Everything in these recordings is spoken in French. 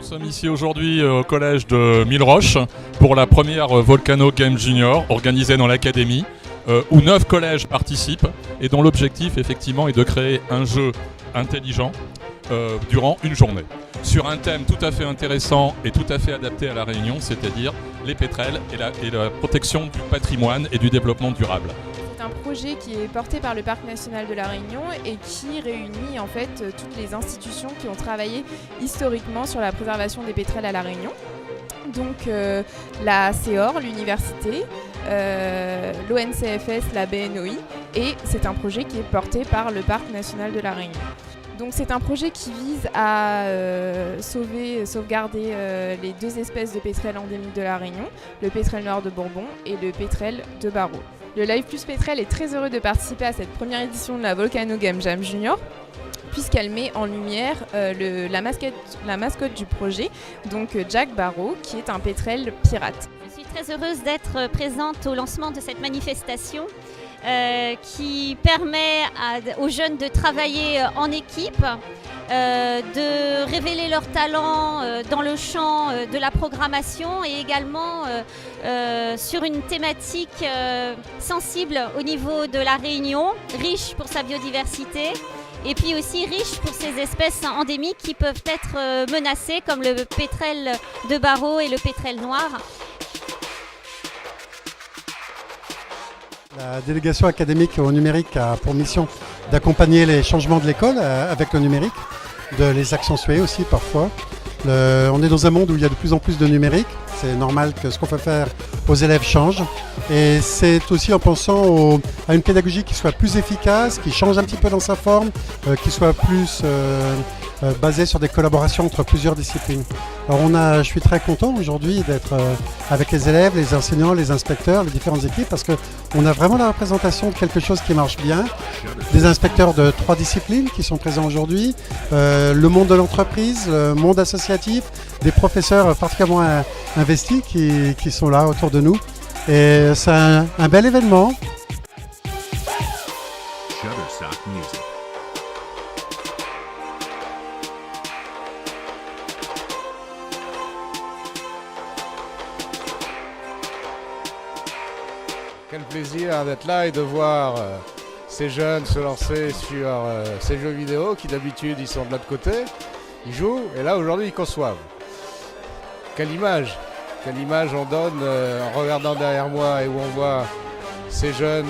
sommes ici aujourd'hui au collège de Milleroche pour la première Volcano Game Junior organisée dans l'académie où 9 collèges participent et dont l'objectif effectivement est de créer un jeu intelligent durant une journée sur un thème tout à fait intéressant et tout à fait adapté à La Réunion, c'est-à-dire les pétrels et la protection du patrimoine et du développement durable. C'est un projet qui est porté par le Parc national de La Réunion et qui réunit en fait toutes les institutions qui ont travaillé historiquement sur la préservation des pétrels à La Réunion. Donc la CEOR, l'université, l'ONCFS, la BNOI, et c'est un projet qui est porté par le Parc national de La Réunion. Donc c'est un projet qui vise à sauvegarder les 2 espèces de pétrels endémiques de La Réunion, le pétrel noir de Bourbon et le pétrel de Barreau. Le Live Plus Pétrel est très heureux de participer à cette première édition de la Volcano Game Jam Junior, puisqu'elle met en lumière la mascotte du projet, donc Jack Barreau, qui est un pétrel pirate. Je suis très heureuse d'être présente au lancement de cette manifestation qui permet aux jeunes de travailler en équipe, de révéler leurs talents dans le champ de la programmation et également sur une thématique sensible au niveau de La Réunion, riche pour sa biodiversité et puis aussi riche pour ses espèces endémiques qui peuvent être menacées comme le pétrel de Barreau et le pétrel noir. La délégation académique au numérique a pour mission d'accompagner les changements de l'école avec le numérique, de les accentuer aussi parfois. On est dans un monde où il y a de plus en plus de numérique. C'est normal que ce qu'on peut faire aux élèves change. Et c'est aussi en pensant à une pédagogie qui soit plus efficace, qui change un petit peu dans sa forme, qui soit plus basée sur des collaborations entre plusieurs disciplines. Alors je suis très content aujourd'hui d'être avec les élèves, les enseignants, les inspecteurs, les différentes équipes, parce qu'on a vraiment la représentation de quelque chose qui marche bien. Des inspecteurs de 3 disciplines qui sont présents aujourd'hui, le monde de l'entreprise, le monde associatif, des professeurs particulièrement investis qui sont là autour de nous. Et c'est un bel événement. Quel plaisir d'être là et de voir ces jeunes se lancer sur ces jeux vidéo qui d'habitude ils sont de l'autre côté, ils jouent et là aujourd'hui ils conçoivent. Quelle image on donne en regardant derrière moi et où on voit ces jeunes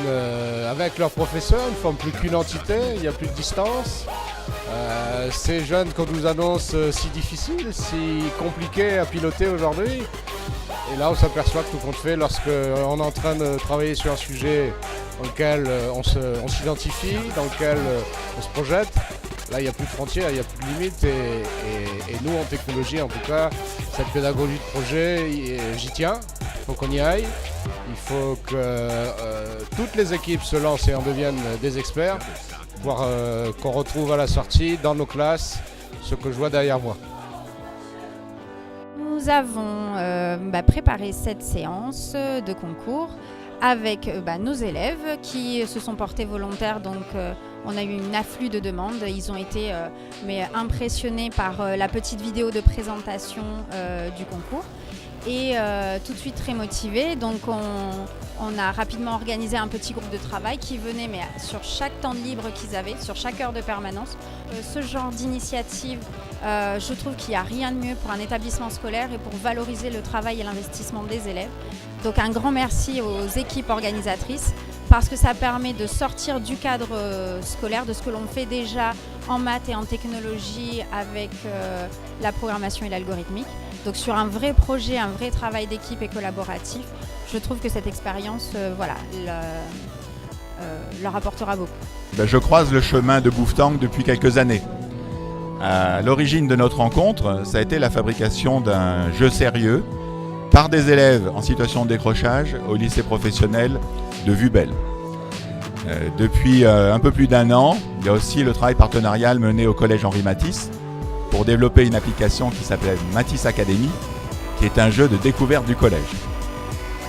avec leurs professeurs, ils ne forment plus qu'une entité, il n'y a plus de distance. Ces jeunes qu'on nous annonce si difficiles, si compliqués à piloter aujourd'hui. Et là on s'aperçoit que tout compte fait lorsqu'on est en train de travailler sur un sujet dans lequel on s'identifie, dans lequel on se projette. Là il n'y a plus de frontières, il n'y a plus de limites et nous en technologie en tout cas, cette pédagogie de projet, j'y tiens, il faut qu'on y aille. Il faut que toutes les équipes se lancent et en deviennent des experts, voire qu'on retrouve à la sortie dans nos classes ce que je vois derrière moi. Nous avons préparé cette séance de concours avec nos élèves qui se sont portés volontaires. Donc on a eu une afflux de demandes. Ils ont été impressionnés par la petite vidéo de présentation du concours et tout de suite très motivés. Donc on a rapidement organisé un petit groupe de travail qui venait sur chaque temps de libre qu'ils avaient, sur chaque heure de permanence. Ce genre d'initiative, je trouve qu'il n'y a rien de mieux pour un établissement scolaire et pour valoriser le travail et l'investissement des élèves. Donc un grand merci aux équipes organisatrices parce que ça permet de sortir du cadre scolaire, de ce que l'on fait déjà en maths et en technologie avec la programmation et l'algorithmique. Donc sur un vrai projet, un vrai travail d'équipe et collaboratif, je trouve que cette expérience leur apportera beaucoup. Je croise le chemin de Bouffetang depuis quelques années. À l'origine de notre rencontre, ça a été la fabrication d'un jeu sérieux par des élèves en situation de décrochage au lycée professionnel de Vubel. Depuis un peu plus d'1 an, il y a aussi le travail partenarial mené au collège Henri Matisse pour développer une application qui s'appelle Matisse Academy, qui est un jeu de découverte du collège.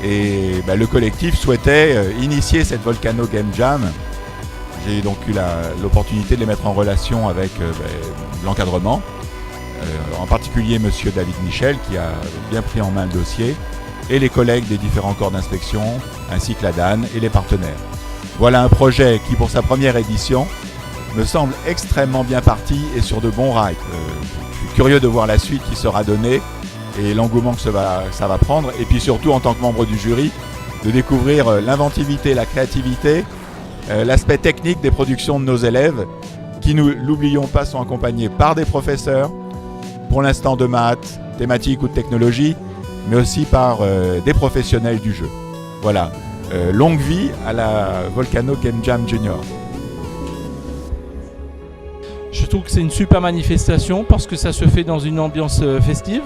Et le collectif souhaitait initier cette Volcano Game Jam. J'ai donc eu l'opportunité de les mettre en relation avec l'encadrement en particulier monsieur David Michel qui a bien pris en main le dossier, et les collègues des différents corps d'inspection, ainsi que la DAN et les partenaires. Voilà un projet qui, pour sa première édition, me semble extrêmement bien parti et sur de bons rails. Je suis curieux de voir la suite qui sera donnée et l'engouement que ça va prendre, et puis surtout en tant que membre du jury, de découvrir l'inventivité, la créativité, l'aspect technique des productions de nos élèves, qui, nous l'oublions pas, sont accompagnés par des professeurs, pour l'instant de maths, thématiques ou de technologie, mais aussi par des professionnels du jeu. Voilà, longue vie à la Volcano Game Jam Junior. Je trouve que c'est une super manifestation parce que ça se fait dans une ambiance festive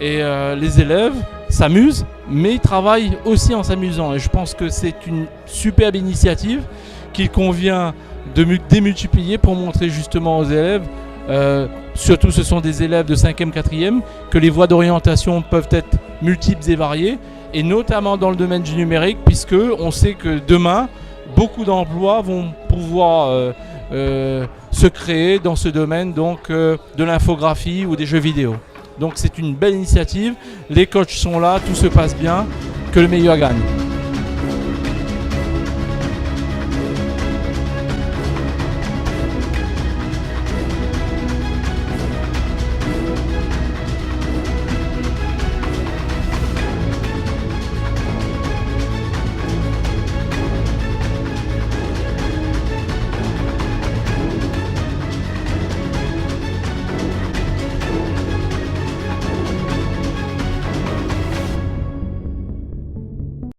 et les élèves s'amusent, mais ils travaillent aussi en s'amusant. Et je pense que c'est une superbe initiative qu'il convient de démultiplier pour montrer justement aux élèves, surtout ce sont des élèves de 5e, 4e, que les voies d'orientation peuvent être multiples et variées, et notamment dans le domaine du numérique, puisque on sait que demain, beaucoup d'emplois vont pouvoir se créer dans ce domaine donc, de l'infographie ou des jeux vidéo. Donc c'est une belle initiative, les coachs sont là, tout se passe bien, que le meilleur gagne.